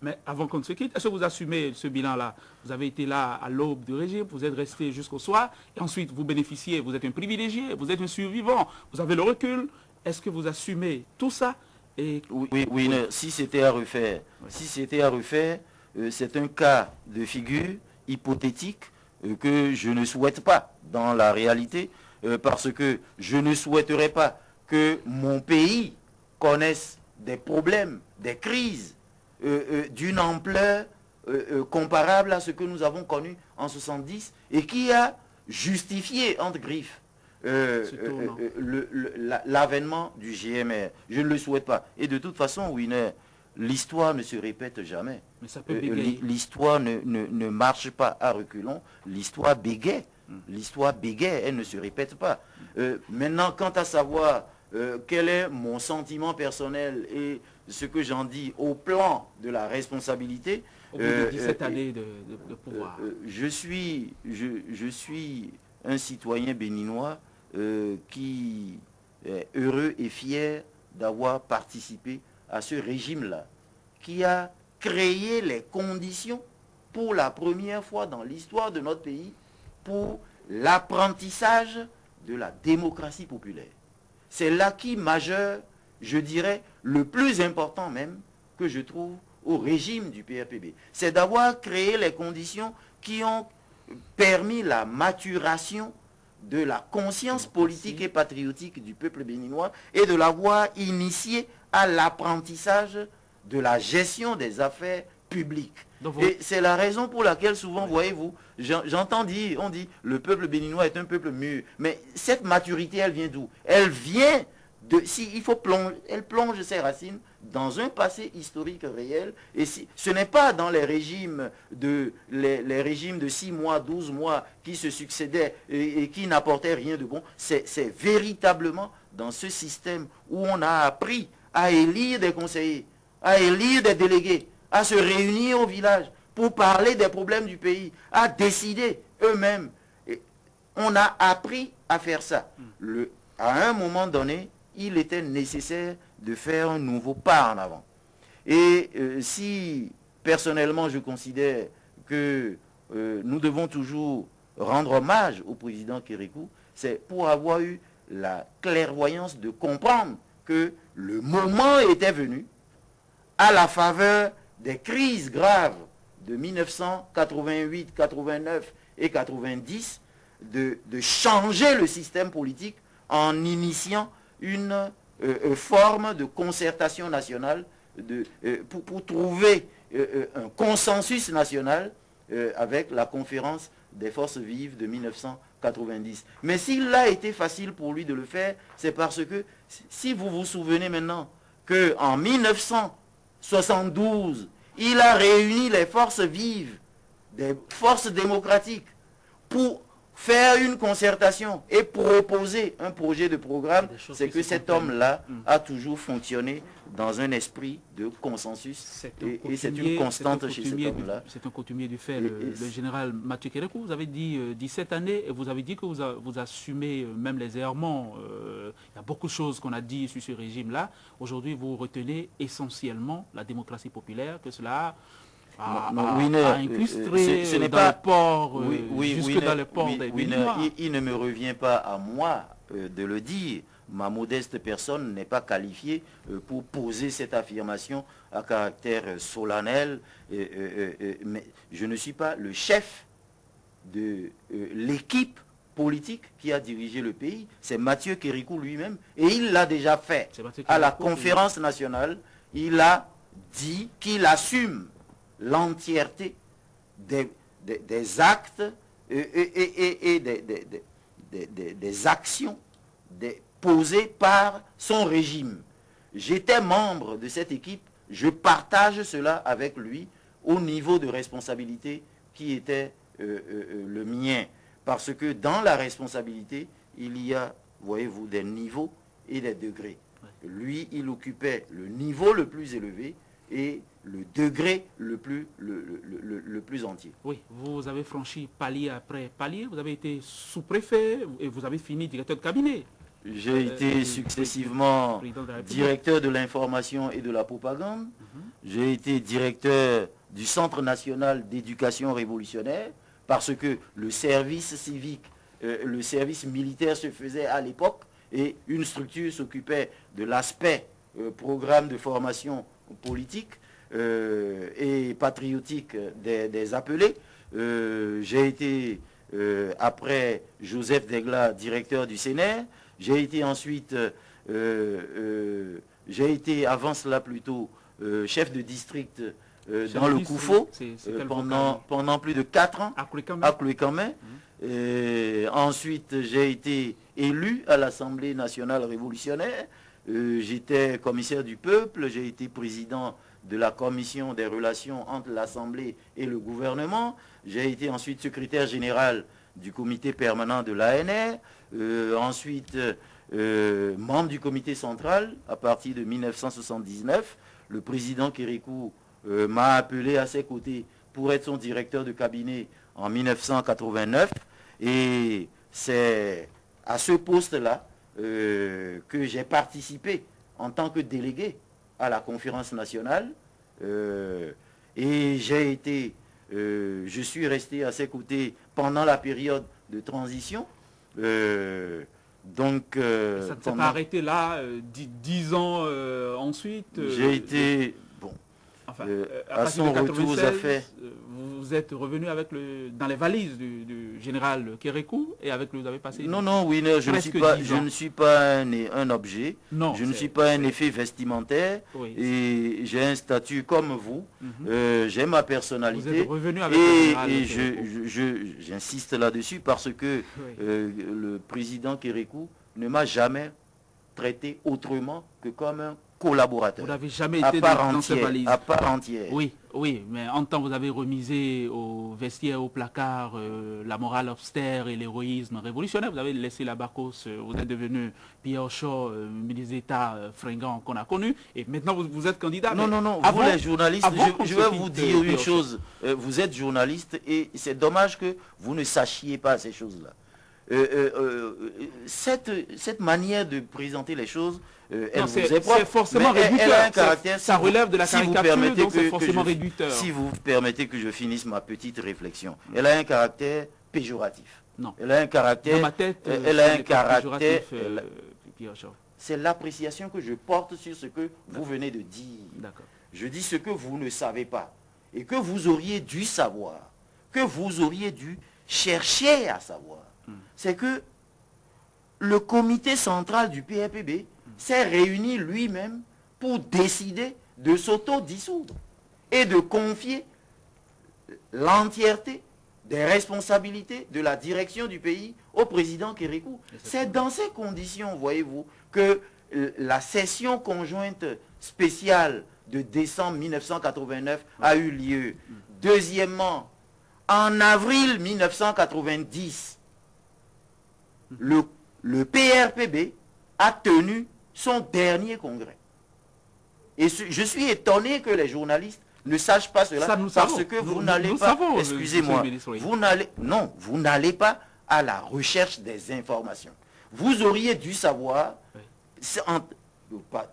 Mais avant qu'on ne se quitte, est-ce que vous assumez ce bilan-là? Vous avez été là à l'aube du régime, vous êtes resté jusqu'au soir, et ensuite vous bénéficiez, vous êtes un privilégié, vous êtes un survivant, vous avez le recul. Est-ce que vous assumez tout ça? Et... Oui, non, si c'était à refaire, c'est un cas de figure hypothétique que je ne souhaite pas dans la réalité, parce que je ne souhaiterais pas que mon pays connaisse des problèmes, des crises d'une ampleur comparable à ce que nous avons connu en 70 et qui a justifié, entre griffes, l'avènement du GMR. Je ne le souhaite pas. Et de toute façon, Winner, l'histoire ne se répète jamais. L'histoire ne marche pas à reculons. L'histoire bégaie. L'histoire bégaie, elle ne se répète pas. Maintenant, quant à savoir quel est mon sentiment personnel et ce que j'en dis au plan de la responsabilité, au bout de 17 années de pouvoir. Je suis un citoyen béninois qui est heureux et fier d'avoir participé à ce régime-là, qui a créé les conditions pour la première fois dans l'histoire de notre pays pour l'apprentissage de la démocratie populaire. C'est l'acquis majeur, je dirais, le plus important même, que je trouve au régime du PRPB. C'est d'avoir créé les conditions qui ont permis la maturation de la conscience politique et patriotique du peuple béninois et de l'avoir initié à l'apprentissage de la gestion des affaires publiques. Et c'est la raison pour laquelle souvent, voyez-vous, j'entends dire, on dit, le peuple béninois est un peuple mûr. Mais cette maturité, elle vient d'où? Elle vient de, elle plonge ses racines dans un passé historique réel. Et ce n'est pas dans les régimes de 6 mois, 12 mois qui se succédaient et qui n'apportaient rien de bon. C'est véritablement dans ce système où on a appris à élire des conseillers, à élire des délégués, à se réunir au village pour parler des problèmes du pays, à décider eux-mêmes. On a appris à faire ça. À un moment donné, il était nécessaire de faire un nouveau pas en avant. Et si personnellement je considère que nous devons toujours rendre hommage au président Kérékou, c'est pour avoir eu la clairvoyance de comprendre que le moment était venu, à la faveur des crises graves de 1988, 89 et 90, de changer le système politique en initiant une forme de concertation nationale pour trouver un consensus national avec la conférence des forces vives de 1990. Mais s'il a été facile pour lui de le faire, c'est parce que, si vous vous souvenez maintenant, qu'en 1972, il a réuni les forces vives, des forces démocratiques, pour faire une concertation et proposer un projet de programme, c'est que cet homme-là a toujours fonctionné dans un esprit de consensus. Et c'est une constante chez cet homme-là. C'est un coutumier du fait, le général Mathieu Kérékou. Vous avez dit 17 années et vous avez dit que vous assumez même les errements. Il y a beaucoup de choses qu'on a dit sur ce régime-là. Aujourd'hui, vous retenez essentiellement la démocratie populaire, que cela à incrustrer ce n'est pas le port, jusque dans le port des Béninois. Il ne me revient pas à moi de le dire. Ma modeste personne n'est pas qualifiée pour poser cette affirmation à caractère solennel. Mais je ne suis pas le chef de l'équipe politique qui a dirigé le pays. C'est Mathieu Kérékou lui-même. Et il l'a déjà fait à la conférence nationale. Il a dit qu'il assume l'entièreté des actes et des actions posées par son régime. J'étais membre de cette équipe, je partage cela avec lui au niveau de responsabilité qui était le mien. Parce que dans la responsabilité, il y a, voyez-vous, des niveaux et des degrés. Lui, il occupait le niveau le plus élevé et le degré le plus entier. Oui, vous avez franchi palier après palier, vous avez été sous-préfet et vous avez fini directeur de cabinet. J'ai été successivement directeur de l'information et de la propagande. j'ai été directeur du Centre national d'éducation révolutionnaire, parce que le service civique, le service militaire se faisait à l'époque, et une structure s'occupait de l'aspect programme de formation politique et patriotique des appelés. J'ai été, après Joseph Degla, directeur du CNR. J'ai été ensuite, j'ai été avant cela plutôt chef de district dans le Koufo pendant plus de 4 ans à Kouékamé. Ensuite, j'ai été élu à l'Assemblée nationale révolutionnaire. J'étais commissaire du peuple, j'ai été président de la commission des relations entre l'Assemblée et le gouvernement. J'ai été ensuite secrétaire général du comité permanent de l'ANR. Ensuite, membre du comité central à partir de 1979. Le président Kérékou m'a appelé à ses côtés pour être son directeur de cabinet en 1989. Et c'est à ce poste-là que j'ai participé en tant que délégué à la conférence nationale. Et j'ai été, je suis resté à ses côtés pendant la période de transition. Donc, ça ne s'est pas arrêté là, 10 ans ensuite j'ai été, bon, enfin, à son retour aux affaires. Vous êtes revenu avec dans les valises du général Kérékou et avec vous avez passé... Non, Winner, je ne suis pas un objet, non, je ne suis pas un effet vestimentaire, oui, et j'ai un statut comme vous, j'ai ma personnalité. Vous êtes revenu avec le général et j'insiste là-dessus parce que le président Kérékou ne m'a jamais traité autrement que comme un collaborateur. Vous n'avez jamais été dans ces valises. À part entière. Oui, mais en temps vous avez remisé au vestiaire, au placard, la morale austère et l'héroïsme révolutionnaire. Vous avez laissé la Barcos, vous êtes devenu Pierre Shaw, ministre d'État fringant qu'on a connu, et maintenant vous êtes candidat. Non, vous les journalistes, je vais vous dire une chose. Vous êtes journaliste et c'est dommage que vous ne sachiez pas ces choses-là. Cette manière de présenter les choses, c'est forcément réducteur. Ça relève de la caricature, donc c'est forcément réducteur. Si vous permettez que je finisse ma petite réflexion, elle a un caractère péjoratif. Non. Elle a un caractère. Dans ma tête, elle a un caractère. C'est l'appréciation que je porte sur ce que vous venez de dire. Je dis ce que vous ne savez pas et que vous auriez dû savoir, que vous auriez dû chercher à savoir. C'est que le comité central du PRPB s'est réuni lui-même pour décider de s'auto-dissoudre et de confier l'entièreté des responsabilités de la direction du pays au président Kérékou. C'est dans ces conditions, voyez-vous, que la session conjointe spéciale de décembre 1989 a eu lieu. Deuxièmement, en avril 1990, le PRPB a tenu son dernier congrès. Et je suis étonné que les journalistes ne sachent pas cela, parce que vous n'allez pas, excusez-moi, vous n'allez pas à la recherche des informations. Vous auriez dû savoir,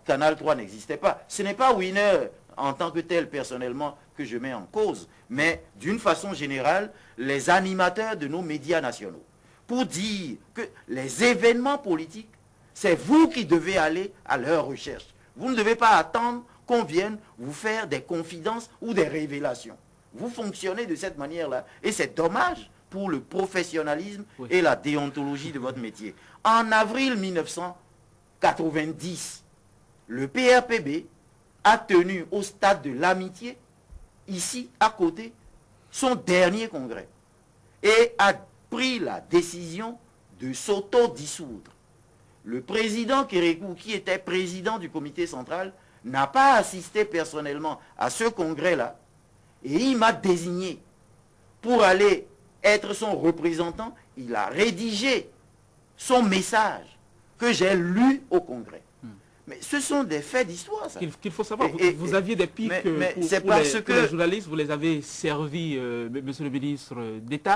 Canal 3 n'existait pas. Ce n'est pas Winner en tant que tel personnellement que je mets en cause, mais d'une façon générale, les animateurs de nos médias nationaux, pour dire que les événements politiques, c'est vous qui devez aller à leur recherche. Vous ne devez pas attendre qu'on vienne vous faire des confidences ou des révélations. Vous fonctionnez de cette manière-là. Et c'est dommage pour le professionnalisme et la déontologie de votre métier. En avril 1990, le PRPB a tenu au stade de l'Amitié, ici à côté, son dernier congrès. Et a pris la décision de s'auto-dissoudre. Le président Kérékou, qui était président du comité central, n'a pas assisté personnellement à ce congrès-là, et il m'a désigné pour aller être son représentant. Il a rédigé son message que j'ai lu au congrès. Mais ce sont des faits d'histoire, ça. Qu'il faut savoir, vous aviez des pics pour les journalistes, vous les avez servis, monsieur le ministre d'État.